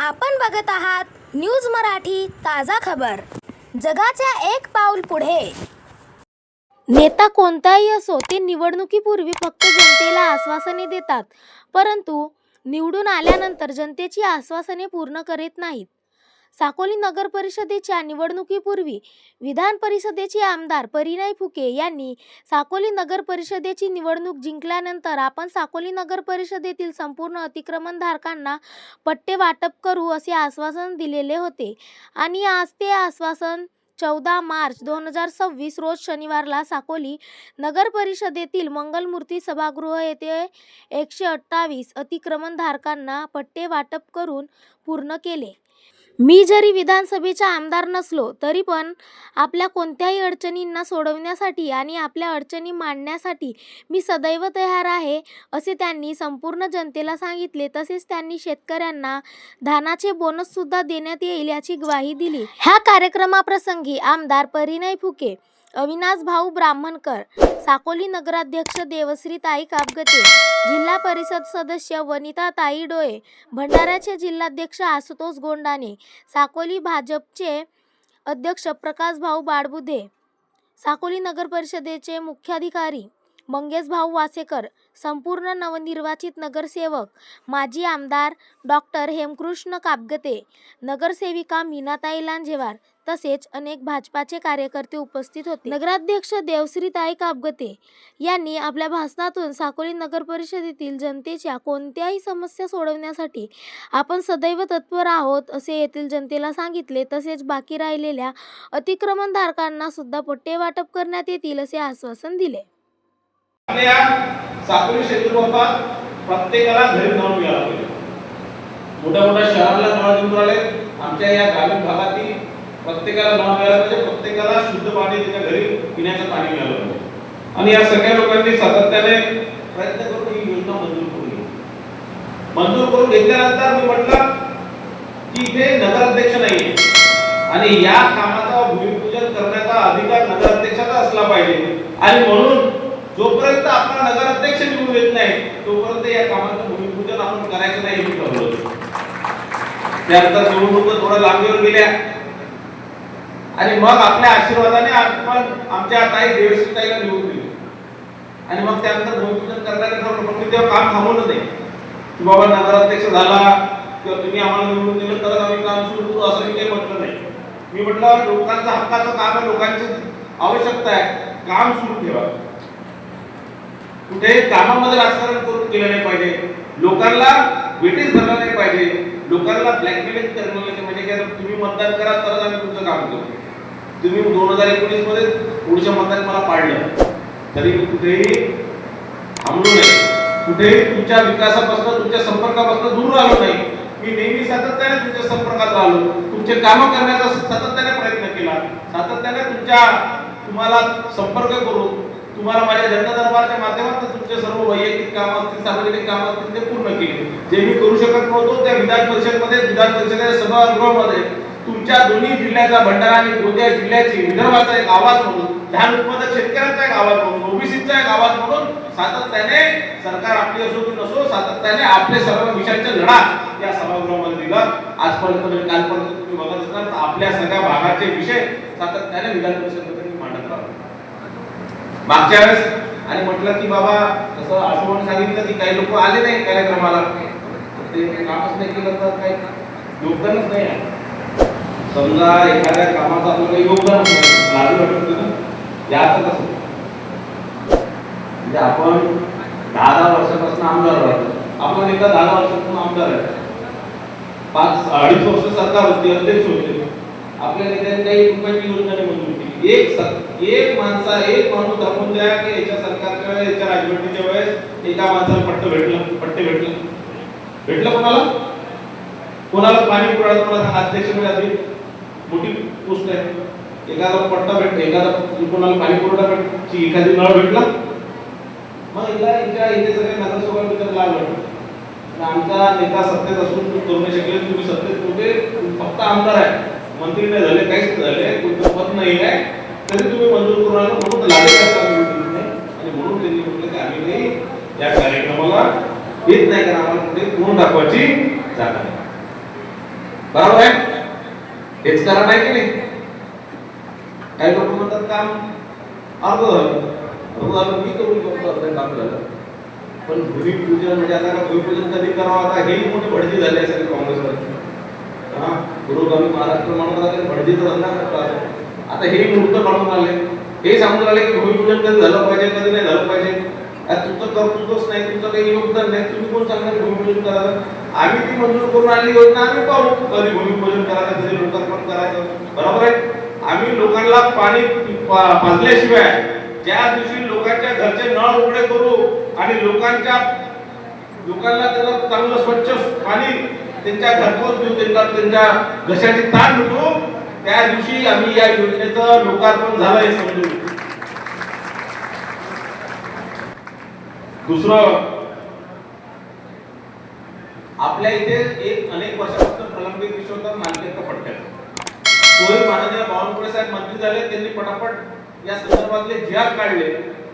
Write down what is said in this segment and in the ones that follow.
आपण बघत आहात न्यूज मराठी ताजा खबर। जगाच्या एक पाऊल पुढे। नेता कोणताही असो ते निवडणुकीपूर्वी फक्त जनतेला आश्वासने देतात, परंतु निवडून आल्यानंतर जनतेची आश्वासने पूर्ण करीत नाहीत। साकोली नगर परिषदेच्या निवडणुकीपूर्वी विधान परिषदेचे आमदार परिणय फुके यांनी साकोली नगर परिषदेची निवडणूक जिंकल्यानंतर आपण साकोली नगर परिषदेतील संपूर्ण अतिक्रमणधारकांना पट्टे वाटप करू असे आश्वासन दिलेले होते आणि आज ते आश्वासन 14 मार्च 2026 रोज शनिवारला साकोली नगर परिषदेतील मंगलमूर्ती सभागृह येथे 128 अतिक्रमणधारकांना पट्टे वाटप करून पूर्ण केले। मी जरी विधानसभेचा आमदार नसलो तरी पण आपल्या कोणत्याही अडचणींना सोडवण्यासाठी आणि आपल्या अडचणी मांडण्यासाठी मी सदैव तयार आहे असे त्यांनी संपूर्ण जनतेला सांगितले। तसेच त्यांनी शेतकऱ्यांना धानाचे बोनस सुद्धा देण्यात येईल याची ग्वाही दिली। ह्या कार्यक्रमाप्रसंगी आमदार परिणय फुके, अविनाश भाऊ ब्राह्मणकर, साकोली नगराध्यक्ष देवश्रीताई कापगते, जिल्हा परिषद सदस्य वनिताताई डोळे, भंडाऱ्याचे जिल्हाध्यक्ष आशुतोष गोंडाने, साकोली भाजपचे अध्यक्ष प्रकाश भाऊ बाळबुधे, साकोली नगर परिषदेचे मुख्याधिकारी मंगेश भाऊ वासेकर, संपूर्ण नवनिर्वाचित नगरसेवक माजी आमदार डॉक्टर हेमकृष्ण कापगते, नगरसेविका मीनाताई लांजेवार तसेच अनेक भाजपाचे कार्यकर्ते उपस्थित होते। नगराध्यक्ष देवश्रीताई कापगते यांनी आपल्या भाषणातून साकोली नगर परिषदेतील जनतेच्या कोणत्याही समस्या सोडवण्यासाठी आपण सदैव तत्पर आहोत असे येथील जनतेला सांगितले। तसेच बाकी राहिलेल्या अतिक्रमणधारकांना सुद्धा पट्टे वाटप करण्यात येतील असे आश्वासन दिले। आपल्या साकोली क्षेत्रफळात प्रत्येकाला घरी नाव मिळालं पाहिजे। मोठ्या मोठ्या शहराला नाव देऊन राहिले, आमच्या या ग्रामीण भागातील प्रत्येकाला नाव मिळालं पाहिजे, प्रत्येकाला शुद्ध पाणी त्याच्या घरी पिण्याचं पाणी मिळालं पाहिजे। आणि या सगळ्या लोकांनी सातत्याने प्रयत्न करून ही योजना मंजूर करून घेतली। मंजूर करून घेतल्यानंतर मी म्हटलं की इथे नगराध्यक्ष नाहीये आणि या कामाचा भूमिपूजन करण्याचा अधिकार नगराध्यक्षाचा असला पाहिजे आणि म्हणून जोपर्यंत आपला नगराध्यक्ष निवडून येत नाही तोपर्यंत या कामाचं भूमिपूजन आपण करायचं नाही हे ठरवलं। त्यानंतर निवडणुका थोड्या लांबीवर गेल्या आणि मग आपल्या आशीर्वादाने आपण आमच्या ताई देवश्रीताईला निवडून दिले आणि मग त्यानंतर भूमिपूजन करण्याचं ठरवलं। पण मी तेव्हा काम थांबवलं नाही की बाबा नगराध्यक्ष झाला किंवा तुम्ही आम्हाला निवडून दिलं तर आम्ही काम सुरू करू असं मी काही म्हटलं नाही। मी म्हटलं लोकांचं हक्काचं काम आहे, लोकांची आवश्यकता आहे, काम सुरू ठेवा। कुठे कामामध्ये राजकारण करून केलं नाही पाहिजे, लोकांना वेटीस धरलं नाही पाहिजे, लोकांना ब्लॅकमेलिंग करणं नाही म्हणजे की तुम्ही मतदान करा तरच आम्ही तुमचं काम करू। तुम्ही 2019 मध्ये पुढच्या मतदान मला पाडलं तरी मी कुठेही थांबलो नाही, कुठेही तुमच्या विकासापासून तुमच्या संपर्कापासून दूर राहिलो नाही। मी नेहमी सातत्याने तुमच्या संपर्कात राहिलो, तुमचे कामं करण्याचा सातत्याने प्रयत्न केला, सातत्याने तुम्हाला संपर्क करून तुम्हाला माझ्या जनता दरबारच्या माध्यमातून तुमचे सर्व वैयक्तिक काम असतील, सार्वजनिक काम असतील ते पूर्ण केले। जे मी करू शकत नव्हतो त्या विधान परिषदेच्या सभागृहामध्ये तुमच्या दोन्ही जिल्ह्याचा भंडारा आणि गोंदिया जिल्ह्याची विदर्भाचा एक आवाज म्हणून, धान उत्पादक शेतकऱ्यांचा एक आवाज म्हणून, ओबीसीचा एक आवाज म्हणून सातत्याने सरकार आपली असो की नसो सातत्याने आपले सर्व विषयांचा लढा या सभागृहामध्ये दिला। आजपर्यंत कालपर्यंत तुम्ही बघत असणार तर आपल्या सगळ्या भागाचे विषय सातत्याने विधान परिषदेमध्ये मांडत राहतो। मागच्या वेळेस आणि म्हटलं की बाबा जसं आशुभाऊने सांगितलं की काही लोक आले नाही कार्यक्रमाला, ते कामच नाही केलं तर काही योगदानच नाही आहे। समजा एखाद्या कामाचं आपल्याला योगदान लागू वाटतं ना, याचं कसं म्हणजे आपण 10 वर्षापासून आमदार राहतो, आपण एका 10 वर्षापासून आमदार आहे, 5-2.5 वर्ष सरकार होते, अध्यक्ष होते, आपल्या नेत्यांनी काही रुपयाची योजना मंजूर केली। एक माणूस दाखवून द्या की याच्या सरकारच्या वेळेस याच्या राजवटीच्या वेळेस एका माणसाला पट्टे भेटलं कोणाला पाणी पुरवठा कोणाला अध्यक्ष म्हणजे मोठी पोस्ट आहे, एखादा पट्टा भेटला, एखादा कोणाला पाणी पुरवठा एखादी नळ भेटला, मग इथे सगळे नगरसेवकांबद्दल लाभ वाटतो। आमचा नेता सत्तेत असून करू नाही शकले, तुम्ही सत्तेत होते, फक्त आमदार आहे, मंत्री नाही झाले, काहीच झाले, तुमचं पद नाही आहे तरी तुम्ही मंजूर करून आलो म्हणून लाडे नाही आणि म्हणून त्यांनी म्हटलं की आम्ही काही या कार्यक्रमाला येत नाही कारण आम्हाला कुठे कोण दाखवायची जागा नाही। बरोबर आहे? हेच करा नाही की नाही? काही लोक म्हणतात काम अर्ध झालं, मी करून करतो अर्ध काम झालं. पण भूमिपूजन म्हणजे आता का भूमिपूजन कधी करावं, आता हे मोठे भडजी झाले असेल काँग्रेसवर. हा, पुरोगामी महाराष्ट्र म्हणून आता भडजीचा धंदा करतात. आता हे मुहूर्त काढून आले, हे सांगून आले की भूमिपूजन कधी झालं पाहिजे, कधी नाही झालं पाहिजे. तुमचं कर्तृत्वच नाही, तुमचं काही योगदान नाही, तुम्ही कोण सांगणार भूमिपूजन करायला? आम्ही ती मंजूर करून आणली योजना, आम्ही पाहू कधी भूमिपूजन करायचं, कधी लोकार्पण करायचं. बरोबर आहे? आम्ही लोकांना पाणी पाजल्याशिवाय ज्या दिवशी लोकांच्या घरचे नळ उघडे करू आणि लोकांना त्याला चांगलं स्वच्छ पाणी त्यांच्या घरपोच देऊ, त्यांच्या घशाची ताण मिटू, त्या दिवशी आम्ही या योजनेचं लोकार्पण झालं हे समजू. दुसरं, आपल्या इथे एक अनेक वर्षापासून प्रलंबित विषय होता मालकीहक्क पट्ट्याचा. तोही माननीय बावनकुळे साहेब मंत्री झाले, त्यांनी पटापट या संदर्भातले जी आर काढले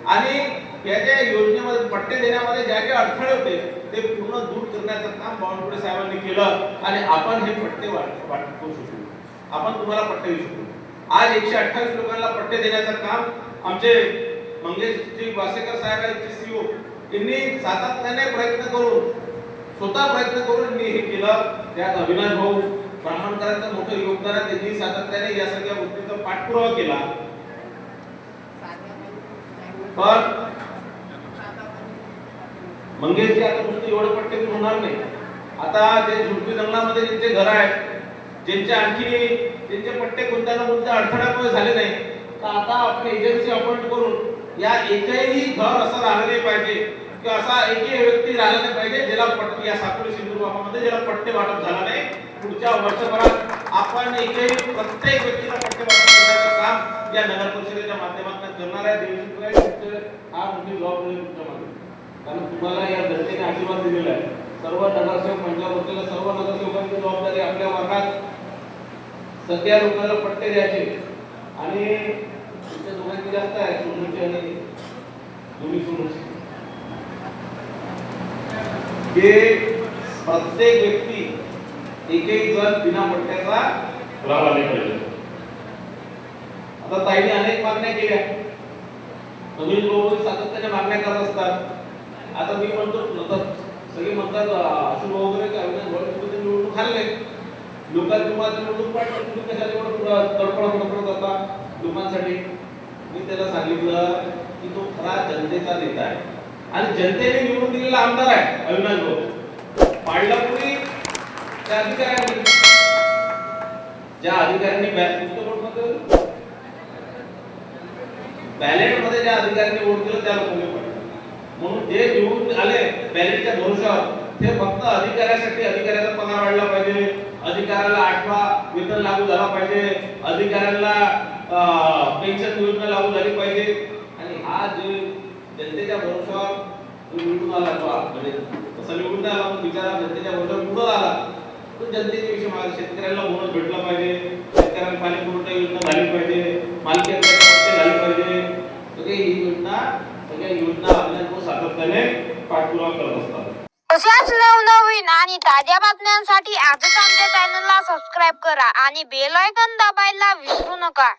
आणि याच्या योजनेमध्ये पट्टे देण्यामध्ये ज्या ज्या अडथळे होते ते पूर्ण दूर करण्याचं काम बावनकुळे साहेबांनी केलं आणि आपण हे पट्टे वाटू शकू. आपण तुम्हाला पट्टे देऊ शकू. आज 128 लोकांना पट्टे देण्याचं काम आमचे मंगेशजी वासेकर साहेब आहेत, सीओ, यांनी सातत्याने प्रयत्न करून स्वतः प्रयत्न करून हे केलं. त्यात अविनाश भाऊ ब्राह्मणकरांचं मोठं योगदान आहे, त्यांनी सातत्याने या सगळ्या गोष्टींचा पाठपुरावा केला. पण मंगेशजी आता नुसतं एवढे पट्टे होणार नाही. आता ते झुडपी जंगलामध्ये ज्यांचे घर आहेत, ज्यांचे पट्टे कोणत्या ना कोणत्या अडथळ्यामुळे झाले नाही, तर आता आपण एजन्सी अपॉइंट करून या एकही घर असं राहिलं नाही पाहिजे की असा एकही व्यक्ती राहिला नाही पाहिजे ज्याला पट्टे, या साकोली सिंधुदुर्ग भागामध्ये ज्याला पट्टे वाटप झाला नाही. पुढच्या वर्षभरात आपण प्रत्येक व्यक्तीला पट्टे वाटप करण्याचं काम या नगर परिषदेच्या माध्यमातून करणार आहे. हा मोठी जबाबदारी तुमच्या मागे, कारण तुम्हाला या जनतेने आशीर्वाद दिलेला आहे. सर्व नगरसेवक मंडळावरच्या सर्व नगरसेवकांची जबाबदारी आपल्या वर्गात सगळ्या लोकांना पट्टे द्यायचे आणि तुमच्या दोघांची जास्त आहे, सोनूची आणि दोन्ही सोनूची. हे प्रत्येक व्यक्ती एकही जण बिना पट्ट्याचा लाभ आले पाहिजे. आता ताईने अनेक मागण्या केल्या, नवीन लोक सातत्याने मागण्या करत असतात. आता मी म्हणतो, सगळे म्हणतात अशुभ वगैरे निवडणूक खाल्ले, लोकांची तुम्हाला निवडणूक पाठवली, तुम्ही कशाला एवढं तडफड करता लोकांसाठी. मी त्याला सांगितलं की तो खरा जनतेचा नेता आहे आणि जनतेने निवडून दिलेला आमदार आहे अविनाश भाऊ. पाडला कोणी? त्या अधिकाऱ्यांनी, ज्या अधिकाऱ्यांनी बॅलेट मध्ये ज्या अधिकाऱ्यांनी वोट दिलं त्या लोकांनी पडलं. म्हणून जे निवडून आले बॅलेटच्या भरोशावर ते फक्त अधिकाऱ्यासाठी, अधिकाऱ्याचा पगार वाढला पाहिजे, अधिकाऱ्याला 8वा वेतन लागू झाला पाहिजे, अधिकाऱ्यांना पेन्शन योजना लागू झाली पाहिजे. आणि हा जे जनतेच्या भरोशावर निवडून आला, म्हणजे तसं निवडून आला पण बिचारा जनतेच्या भरोशावर पुढे आला, तो जनतेच्या विषयी माझ्या शेतकऱ्यांना बोनस भेटला पाहिजे, शेतकऱ्यांना पाणी पुरवठा योजना झाली पाहिजे, मालकी हक्काचे पट्टे झाले पाहिजे. सगळ्या योजना आपल्याला सातत्याने पाठपुरावा करत असतात. अशाच नवनवीन आणि ताज्या बातम्यांसाठी आजच आमच्या चॅनलला सबस्क्राईब करा आणि बेल आयकॉन दाबायला विसरू नका.